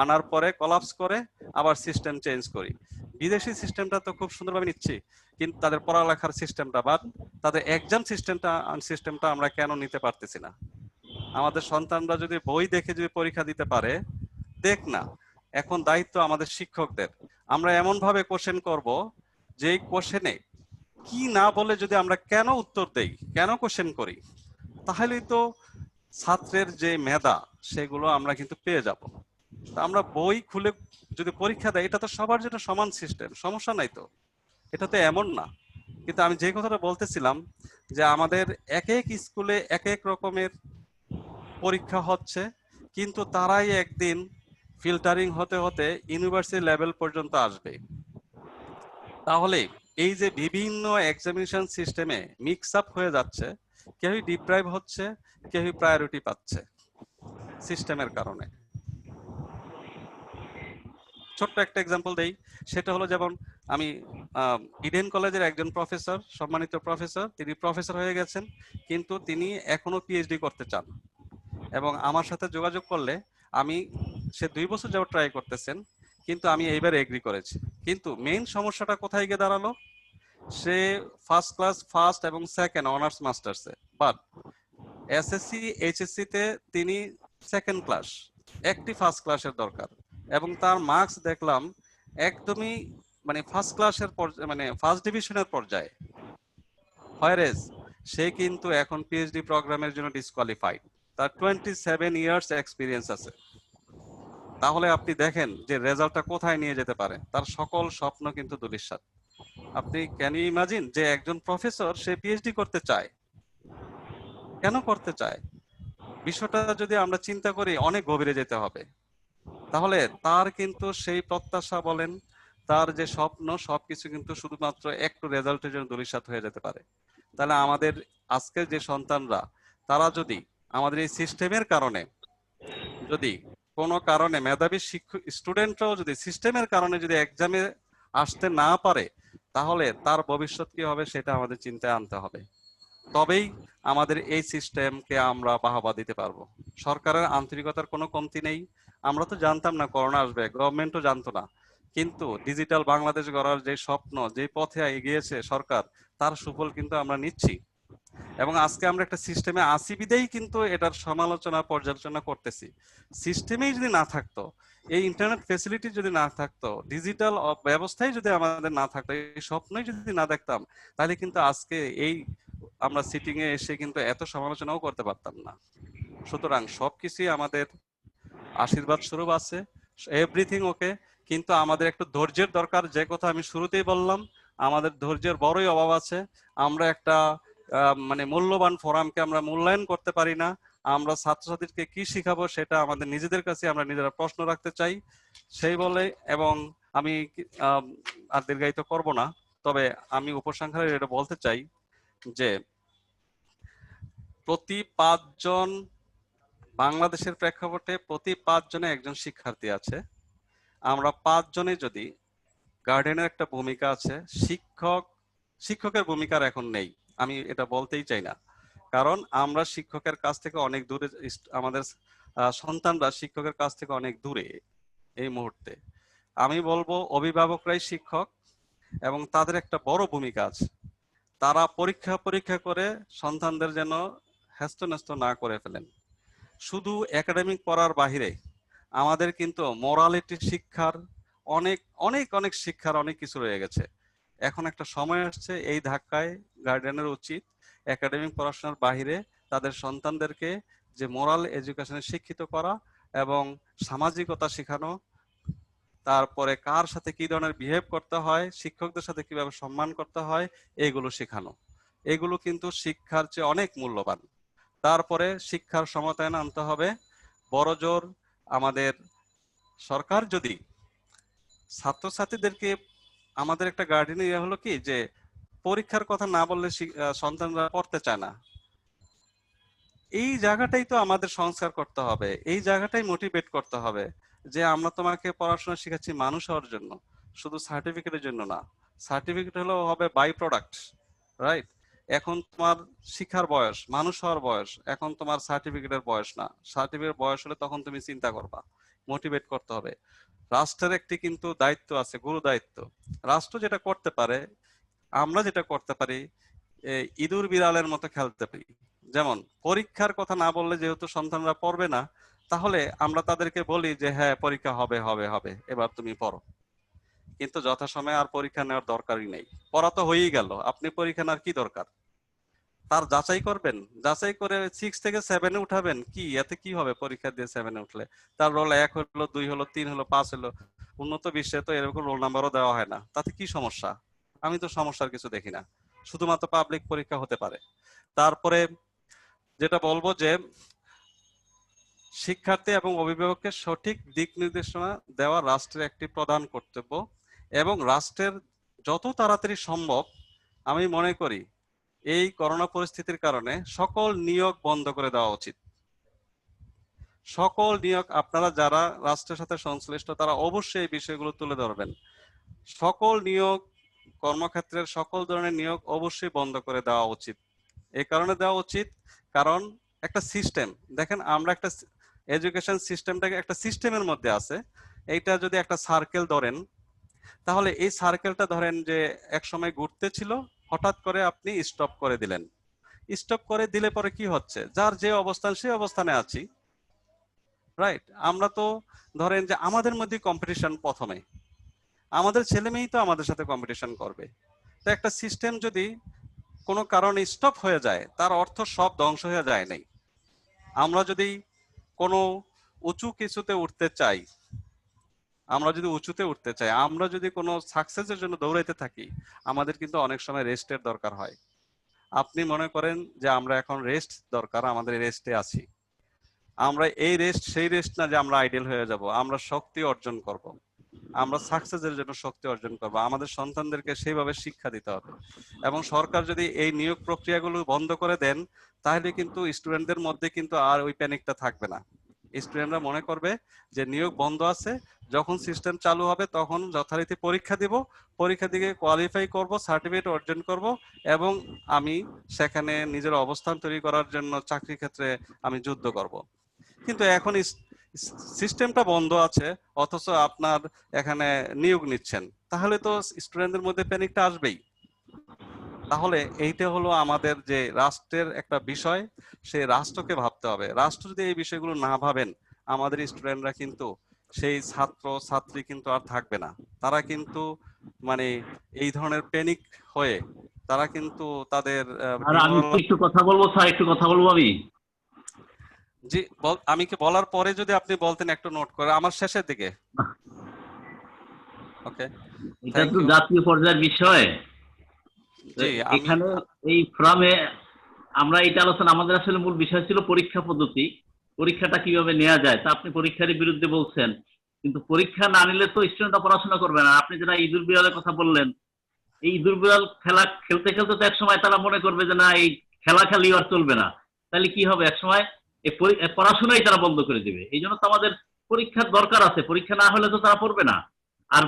আনার পরে কলাপস করে আবার সিস্টেম চেঞ্জ করি। বিদেশি সিস্টেমটা তো খুব সুন্দরভাবে নিচ্ছি, কিন্তু তাদের পড়ালেখার সিস্টেমটা বাদ, তাদের এক্সাম সিস্টেমটা আমরা কেন নিতে পারতেছি না? আমাদের সন্তানরা যদি বই দেখে যদি পরীক্ষা দিতে পারে, দেখ না। এখন দায়িত্ব আমাদের শিক্ষকদের, আমরা এমন ভাবে কোশ্চেন করব, যে কোশ্চেনে কি না বলে যদি আমরা কেন উত্তর দেই, কেন কোশ্চেন করি, তাহলেই তো ছাত্রের যে মেধা সেগুলো আমরা কিন্তু পেয়ে যাব। আমরা বই খুলে যদি পরীক্ষা দেয়, এটা তো সবার জন্য সমান সিস্টেম, সমস্যা নাই তো, এটা তো এমন না। কিন্তু আমি যে কথাটা বলতেছিলাম, যে আমাদের এক এক স্কুলে এক এক রকমের পরীক্ষা হচ্ছে, কিন্তু তারাই একদিন ফিল্টারিং হতে হতে ইউনিভার্সিটি লেভেল পর্যন্ত আসবে। তাহলে এই যে বিভিন্ন এক্সামিনেশন সিস্টেমে মিক্স আপ হয়ে যাচ্ছে, কেউই ডিপ্রাইভ হচ্ছে, কেউই প্রায়োরিটি পাচ্ছে সিস্টেমের কারণে। ছোট্ট একটা এক্সাম্পল দেই, সেটা হলো যেমন আমি ইডেন কলেজের একজন প্রফেসর, সম্মানিত প্রফেসর, তিনি প্রফেসর হয়ে গেছেন, কিন্তু তিনি এখনো পিএইচডি করতে চান, এবং আমার সাথে যোগাযোগ করলে সে 2 বছর যাবত ট্রাই করতেছেন, কিন্তু আমি এইবার এগ্রি করেছি। কিন্তু মেইন সমস্যাটা কোথায় গিয়ে দাঁড়ালো, সে ফার্স্ট ক্লাস ফার্স্ট এবং সেকেন্ড অনার্স মাস্টার্সে, বাট এসএসসি এইচএসসি তে তিনি সেকেন্ড ক্লাস, একটি ফার্স্ট ক্লাসের দরকার, এবং তার মার্কস দেখলাম একদমই ফার্স্ট ক্লাসের ফার্স্ট ডিভিশনের পর্যায়ে। হোয়ারেজ সে কিন্তু এখন পিএইচডি প্রোগ্রামের জন্য ডিসকোয়ালিফাইড, তার 27 ইয়ার্স এক্সপিরিয়েন্স আছে। তাহলে আপনি দেখেন যে রেজাল্টটা কোথায় নিয়ে যেতে পারে। তার সকল স্বপ্ন কিন্তু ধূলিসাৎ। আপনি ক্যান ইউ ইমাজিন যে একজন প্রফেসর সে পিএইচডি করতে চায়, কেন করতে চায়? বিষয়টা যদি আমরা চিন্তা করি অনেক গভীরে যেতে হবে। তাহলে তার কিন্তু সেই প্রত্যাশা বলেন, তার যে স্বপ্ন সবকিছু কিন্তু শুধুমাত্র একটু রেজাল্টের জন্য ধূলিসাৎ হয়ে যেতে পারে। তাহলে আমাদের আজকের যে সন্তানরা, তারা যদি আমাদের এই সিস্টেমের কারণে, যদি কোনো কারণে মেধাবী শিক্ষক স্টুডেন্টরাও যদি সিস্টেমের কারণে যদি এক্সামে আসতে না পারে, তাহলে তার ভবিষ্যৎ কি হবে সেটা আমাদের চিন্তায় আনতে হবে। তবেই আমাদের এই সিস্টেমকে আমরা বাহবা দিতে পারবো। সরকারের আন্তরিকতার কোনো কমতি নেই। আমরা তো জানতাম না করোনা আসবে, গভর্নমেন্টও জানতো না, কিন্তু ডিজিটাল বাংলাদেশ গড়ার যে স্বপ্ন, যে পথে এগিয়েছে সরকার, তার সুফল কিন্তু আমরা নিচ্ছি। এবং আজকে আমরা একটা সিস্টেমে আসি বিদেই কিন্তু এটার সমালোচনা পর্যালোচনা করতেছি। সিস্টেমেই যদি না থাকতো, এই ইন্টারনেট ফেসিলিটি যদি না থাকতো, ডিজিটাল ব্যবস্থায় যদি আমাদের না থাকতো, এই স্বপ্নই যদি না দেখতাম, তাহলে কিন্তু আজকে এই আমরা সিটিং এ এসে কিন্তু এত সমালোচনাও করতে পারতাম না। সুতরাং সবকিছুই আমাদের আশীর্বাদ স্বরূপ আছে, এভরিথিং ওকে, কিন্তু আমাদের একটু ধৈর্যের দরকার। যে কথা আমি শুরুতেই বললাম, আমাদের ধৈর্যের বড়ই অভাব আছে। আমরা একটা মানে মূল্যবান ফোরামকে আমরা মূল্যায়ন করতে পারি না। আমরা ছাত্রছাত্রীকে কি শিখাবো সেটা আমাদের নিজেদের কাছে আমরা নিজেরা প্রশ্ন রাখতে চাই। সেই বলে, এবং আমি আর দীর্ঘায়িত করব না, তবে আমি উপসংহারে এটা বলতে চাই যে প্রতি 5 জন বাংলাদেশের প্রেক্ষাপটে প্রতি 5 জনে একজন শিক্ষার্থী আছে। আমরা 5 জনে যদি, গার্ডিয়ানের একটা ভূমিকা আছে, শিক্ষকের ভূমিকা এখন নেই, আমি এটা বলতেই চাই না, কারণ আমরা শিক্ষকের কাছ থেকে অনেক দূরে, আমাদের সন্তানরা শিক্ষকের কাছ থেকে অনেক দূরে এই মুহূর্তে। আমি বলবো অভিভাবকরাই শিক্ষক, এবং তাদের একটা বড় ভূমিকা আছে। তারা পরীক্ষা করে সন্তানদের যেন হ্যাস্ত না করে ফেলেন। শুধু একাডেমিক পড়ার বাহিরে আমাদের কিন্তু মোরালিটি শিক্ষার অনেক অনেক অনেক শিক্ষার অনেক কিছু রয়ে গেছে। এখন একটা সময় আসছে, এই ধাক্কায় গার্ডিয়ানের উচিত একাডেমিক পড়াশোনার বাহিরে তাদের সন্তানদেরকে যে মোরাল এডুকেশনে শিক্ষিত করা এবং সামাজিকতা শেখানো, তারপরে কার সাথে কি ধরনের বিহেভ করতে হয়, শিক্ষকদের সাথে কিভাবে সম্মান করতে হয়, এগুলো শেখানো। এগুলো কিন্তু শিক্ষার চেয়ে অনেক মূল্যবান। তারপরে শিক্ষার সমতায়ন আনতে হবে। বড় জোর আমাদের সরকার যদি ছাত্রছাত্রীদেরকে, আমাদের একটা গার্ডিয়ান ইয়ে হলো কি যে পরীক্ষার কথা না বললে সন্তানরা পড়তে চায় না। এই জায়গাটাই তো আমাদের সংস্কার করতে হবে, এই জায়গাটাই মোটিভেট করতে হবে যে আমরা তোমাকে পড়াশোনা শিখাচ্ছি মানুষ হওয়ার জন্য, শুধু সার্টিফিকেটের জন্য না। সার্টিফিকেট হলো হবে বাই প্রোডাক্ট, রাইট? এখন তোমার শিক্ষার বয়স, মানুষ হওয়ার বয়স, এখন তোমার সার্টিফিকেটের বয়স না। সার্টিফিকেট বয়স হলে তখন তুমি চিন্তা করবা, মোটিভেট করতে হবে। রাষ্ট্রের একটি কিন্তু দায়িত্ব আছে, গুরু দায়িত্ব। রাষ্ট্র যেটা করতে পারে, আমরা যেটা করতে পারি, ইঁদুর বিড়ালের মতো খেলতে পারি। যেমন পরীক্ষার কথা না বললে যেহেতু সন্তানরা পড়বে না, তাহলে আমরা তাদেরকে বলি যে হ্যাঁ পরীক্ষা হবে হবে হবে, এবার তুমি পড়ো। কিন্তু যথাসময়ে আর পরীক্ষা নেওয়ার দরকারই নেই, পড়া তো হয়েই গেল, আপনি পরীক্ষা নেওয়ার কি দরকার? তার যাচাই করবেন, যাচাই করে 6 থেকে 7-এ উঠাবেন, কি এতে কি হবে? পরীক্ষা দিয়ে 7-এ উঠলে তার রোল 1 হলো, 2 হলো, 3 হলো, 5 হলো। উন্নত বিশ্বে তো এরকম রোল নাম্বারও দেওয়া হয় না, তাতে কি সমস্যা? আমি তো সমস্যার কিছু দেখি না, শুধুমাত্র পাবলিক পরীক্ষা হতে পারে। তারপরে যেটা বলবো যে শিক্ষার্থী এবং অভিভাবককে সঠিক দিক নির্দেশনা দেওয়া রাষ্ট্রের একটি প্রধান কর্তব্য, এবং রাষ্ট্রের যত তাড়াতাড়ি সম্ভব, আমি মনে করি এই করোনা পরিস্থিতির কারণে সকল নিয়োগ বন্ধ করে দেওয়া উচিত। সকল নিয়োগ, আপনারা যারা রাষ্ট্রের সাথে সংশ্লিষ্ট তারা অবশ্যই এই বিষয়গুলো তুলে ধরবেন। সকল নিয়োগ, কর্মক্ষেত্রের সকল ধরনের নিয়োগ অবশ্যই বন্ধ করে দেওয়া উচিত। এই কারণে দেওয়া উচিত কারণ একটা সিস্টেম, দেখেন আমরা একটা এডুকেশন সিস্টেমটাকে একটা সিস্টেমের মধ্যে আছে। এইটা যদি একটা সার্কেল ধরেন, তাহলে এই সার্কেলটা ধরেন যে এক সময় ঘুরতে ছিল, হঠাৎ করে আপনি স্টপ করে দিলেন। স্টপ করে দিলে পরে কি হচ্ছে? যার যে অবস্থান সেই অবস্থানে আছি, রাইট? আমরা তো ধরেন যে আমাদের মধ্যে কম্পিটিশন, প্রথমে আমাদের ছেলে মেয়েই তো আমাদের সাথে কম্পিটিশন করবে। তো একটা সিস্টেম যদি কোনো কারণে স্টপ হয়ে যায়, তার অর্থ সব ধ্বংস হয়ে যায় নাই। আমরা যদি কোনো উঁচু কিছুতে উঠতে চাই, আমরা যদি উঁচুতে উঠতে চাই, আমরা যদি কোনো সাকসেসের জন্য দৌড়াইতে থাকি, আমাদের কিন্তু অনেক সময় রেস্টের দরকার হয়। আপনি মনে করেন যে আমরা এখন রেস্ট দরকার, আমাদের রেস্টে আছি, আমরা এই রেস্ট সেই রেস্ট না যে আমরা আইডেল হয়ে যাব, আমরা শক্তি অর্জন করব, আমরা সাকসেসের জন্য শক্তি অর্জন করব, আমাদের সন্তানদেরকে সেইভাবে শিক্ষা দিতে হবে। এবং সরকার যদি এই নিয়োগ প্রক্রিয়াগুলো বন্ধ করে দেন, তাহলে কিন্তু স্টুডেন্টদের মধ্যে কিন্তু আর ওই প্যানিকটা থাকবে না। স্টুডেন্টরা মনে করবে যে নিয়োগ বন্ধ আছে, যখন সিস্টেম চালু হবে তখন যথারীতি পরীক্ষা দিব, পরীক্ষা দিয়ে কোয়ালিফাই করব, সার্টিফিকেট অর্জন করব, এবং আমি সেখানে নিজের অবস্থান তৈরি করার জন্য চাকরি ক্ষেত্রে আমি যুদ্ধ করব। কিন্তু এখন সিস্টেমটা বন্ধ আছে, অথচ আপনার এখানে নিয়োগ নিচ্ছেন, তাহলে তো স্টুডেন্টদের মধ্যে প্যানিকটা আসবেই। তাহলে এইটা হলো আমাদের যে রাষ্ট্রের একটা বিষয়, সেই রাষ্ট্রকে ভাবতে হবে। রাষ্ট্র যদি এই বিষয়গুলো না ভাবেন, আমাদের স্টুডেন্টরা কিন্তু সেই ছাত্র ছাত্রী কিন্তু আর থাকবে না। তারা কিন্তু মানে এই ধরনের প্যানিক হয়ে তারা কিন্তু তাদের আর আমি একটু কথা বলবো স্যার, একটু কথা বলবো আমি। জি, আমি কি বলার পরে যদি আপনি বলতেন একটু নোট করে আমার শেষের দিকে। ওকে, এটা তো জাতীয় পর্যায়ের বিষয়। জি, এখানে এই ফোরামে আমরা এটা আলোচনা, আমাদের আসলে মূল বিষয় ছিল পরীক্ষা পদ্ধতি, পরীক্ষাটা কিভাবে নেওয়া যায়। তা আপনি পরীক্ষার বিরুদ্ধে বলছেন, কিন্তু পরীক্ষা না নিলে তো স্টুডেন্টরা পড়াশোনা করবে না। আপনি যেটা ইঁদুর বিড়ালের কথা বললেন, এই ইঁদুর বিড়াল খেলা খেলতে খেলতে তো একসময় তারা মনে করবে যে না, এই খেলা খেলি আর চলবে না। তাহলে কি হবে, একসময় এই পড়াশোনাই তারা বন্ধ করে দিবে। এই জন্য তো আমাদের পরীক্ষার দরকার আছে, পরীক্ষা না হলে তো তারা পড়বে না। আর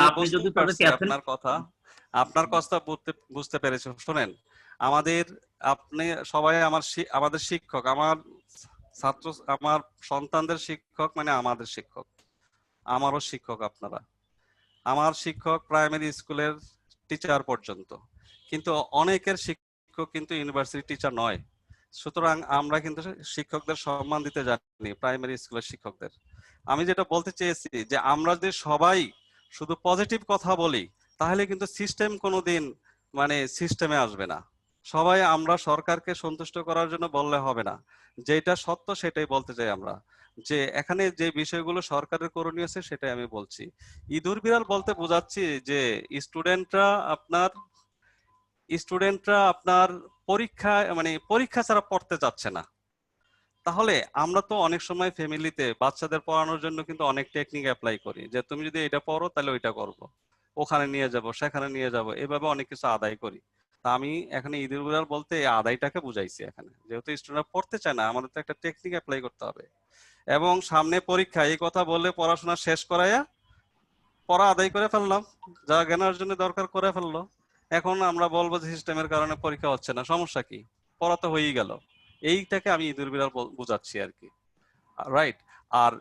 আপনি যদি আপনার কথা বুঝতে পেরেছি। শোনেন, আপনি সবাই আমাদের শিক্ষক, আমার ছাত্র, আমার সন্তানদের শিক্ষক, মানে আমাদের শিক্ষক, আমারও শিক্ষক আপনারা। আমার শিক্ষক প্রাইমারি স্কুলের টিচার পর্যন্ত, কিন্তু অনেকের শিক্ষক কিন্তু ইউনিভার্সিটি টিচার নয়। সুতরাং আমরা কিন্তু শিক্ষকদের সম্মান দিতে জানি, প্রাইমারি স্কুলের শিক্ষকদের। আমি যেটা বলতে চেয়েছি যে আমরা যদি সবাই শুধু পজিটিভ কথা বলি, তাহলে কিন্তু সিস্টেম কোনোদিন মানে সিস্টেমে আসবে না। সবাই আমরা সরকারকে সন্তুষ্ট করার জন্য বললে হবে না, যেটা সত্য সেটাই বলতে চাই আমরা। যে এখানে যে বিষয়গুলো সরকারের করণীয় আছে সেটাই আমি বলছি। ইঁদুর বিড়াল বলতে বোঝাচ্ছি যে স্টুডেন্টরা আপনার পরীক্ষা ছাড়া পড়তে যাচ্ছে না। তাহলে আমরা তো অনেক সময় ফ্যামিলিতে বাচ্চাদের পড়ানোর জন্য কিন্তু অনেক টেকনিক অ্যাপ্লাই করি, যে তুমি যদি এটা পড়ো তাহলে ওইটা করবো, ওখানে নিয়ে যাব, সেখানে নিয়ে যাব, এভাবে অনেক কিছু আদায় করি। তা আমি এখানে ইঁদুর বিড়াল বলতে এই আদায়টাকে বুঝাইছি। এখানে যেহেতু স্টুডেন্টরা পড়তে চায় না, আমাদের তো একটা টেকনিক অ্যাপ্লাই করতে হবে। এবং সামনে পরীক্ষা, এই কথা বললে পড়াশোনা শেষ করাইয়া পড়া আদায় করে ফেললাম, যা জ্ঞান অর্জনের দরকার করে ফেললো। এখন আমরা বলবো যে সিস্টেমের কারণে পরীক্ষা হচ্ছে না, সমস্যা কি, পড়া তো হয়েই গেল। এইটাকে আমি ইঁদুর বিড়াল বুঝাচ্ছি আর কি, রাইট। আর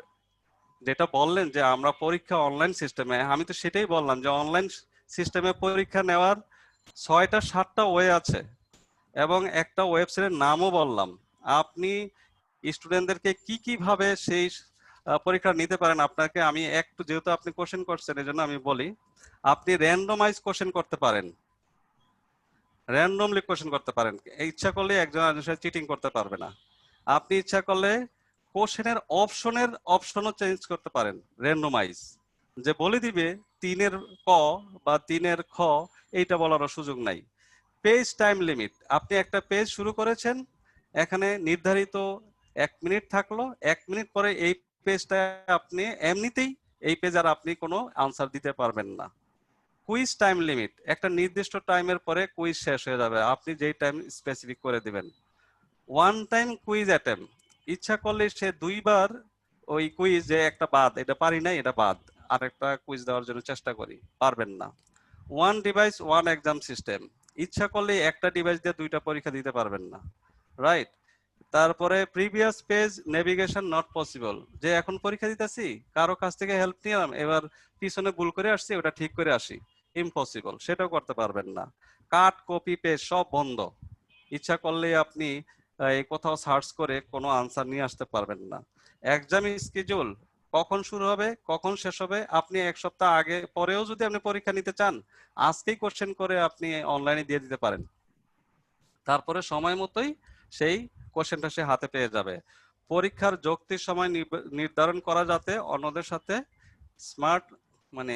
যেটা বললেন যে আমরা পরীক্ষা অনলাইন সিস্টেমে, আমি তো সেটাই বললাম যে অনলাইন সিস্টেমে পরীক্ষা নেওয়ার 6টা-7টা ওয়ে আছে, এবং একটা ওয়েবসাইটের নামও বললাম। আপনি স্টুডেন্টদেরকে কি ভাবে সেই পরীক্ষা নিতে পারেন। আপনাকে আমি একটু, যেহেতু আপনি কোশ্চেন করছেন এই জন্য আমি বলি, আপনি র্যান্ডমাইজ কোশ্চেন করতে পারেন, র্যান্ডমলি কোশ্চেন করতে পারেন। ইচ্ছা করলে একজন আরেকজনের সাথে চিটিং করতে পারবে না। আপনি ইচ্ছা করলে কোশ্চেনের অপশনও চেঞ্জ করতে পারেন, র্যান্ডমাইজ, যে বলে দিবে 3-এর ক বা 3-এর খ, এইটা বলার সুযোগ নাই। পেজ টাইম লিমিট, আপনি একটা পেজ শুরু করেছেন, এখানে নির্ধারিত 1 মিনিট থাকলো, 1 মিনিট পরে এই পেজটা আপনি এমনিতেই এই পেজ আর আপনি কোনো আনসার দিতে পারবেন না। কুইজ টাইম লিমিট, একটা নির্দিষ্ট টাইমের পরে কুইজ শেষ হয়ে যাবে, আপনি যেই টাইম স্পেসিফিক করে দিবেন। 1 টাইম কুইজ অ্যাটেম্প, ইচ্ছা করলে সে 2বার ওই কুইজ, যে একটা বাদ, এটা পারি না, এটা বাদ, আরেকটা কুইজ দেওয়ার জন্য চেষ্টা করি, পারবেন না। 1 ডিভাইস 1 এক্সাম সিস্টেম, ইচ্ছা করলে একটা ডিভাইস দিয়ে 2টা পরীক্ষা দিতে পারবেন না, রাইট। তারপরে previous page navigation not possible, যে এখন পরীক্ষা দিতেছি, কারো কাছ থেকে হেল্প নিলাম, এবার পিছনে ভুল করে আসছি, ওটা ঠিক করে আসি, ইম্পসিবল, সেটাও করতে পারবেন না। কাট কপি পেস্ট সব বন্ধ, ইচ্ছা করলে আপনি এই কোথাও সার্চ করে কোনো আনসার নিয়ে আসতে পারবেন না। এক্সাম স্কেডিউল, কখন শুরু হবে কখন শেষ হবে, আপনি 1 সপ্তাহ আগে পরেও যদি আপনি পরীক্ষা নিতে চান, আজকেই কোশ্চেন করে আপনি অনলাইনে দিয়ে দিতে পারেন, তারপরে সময় মতোই সেই কোশ্চেনটা সে হাতে পেয়ে যাবে। পরীক্ষার যৌক্তিক সময় নির্ধারণ করা যাতে অন্যদের সাথে স্মার্ট মানে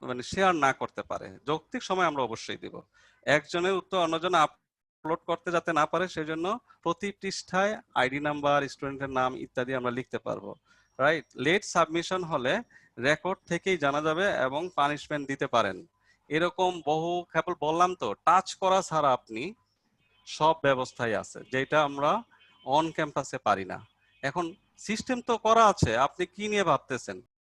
মানে শেয়ার না করতে পারে। যৌক্তিক সময় আমরা অবশ্যই দিব। একজনের উত্তর অন্যজন আপলোড করতে যাতে না পারে সেজন্য প্রতি পৃষ্ঠায় আইডি নাম্বার, স্টুডেন্টের নাম ইত্যাদি আমরা লিখতে পারবো, রাইট? লেট সাবমিশন হলে রেকর্ড থেকেই জানা যাবে এবং পানিশমেন্ট দিতে পারেন। এরকম বহু কেবল বললাম তো, টাচ করা ছাড়া আপনি সব ব্যবস্থাই আছে, যেটা আমরা অন ক্যাম্পাসে পারি না। এখন সিস্টেম তো করা আছে, আপনি কি নিয়ে ভাবতেছেন?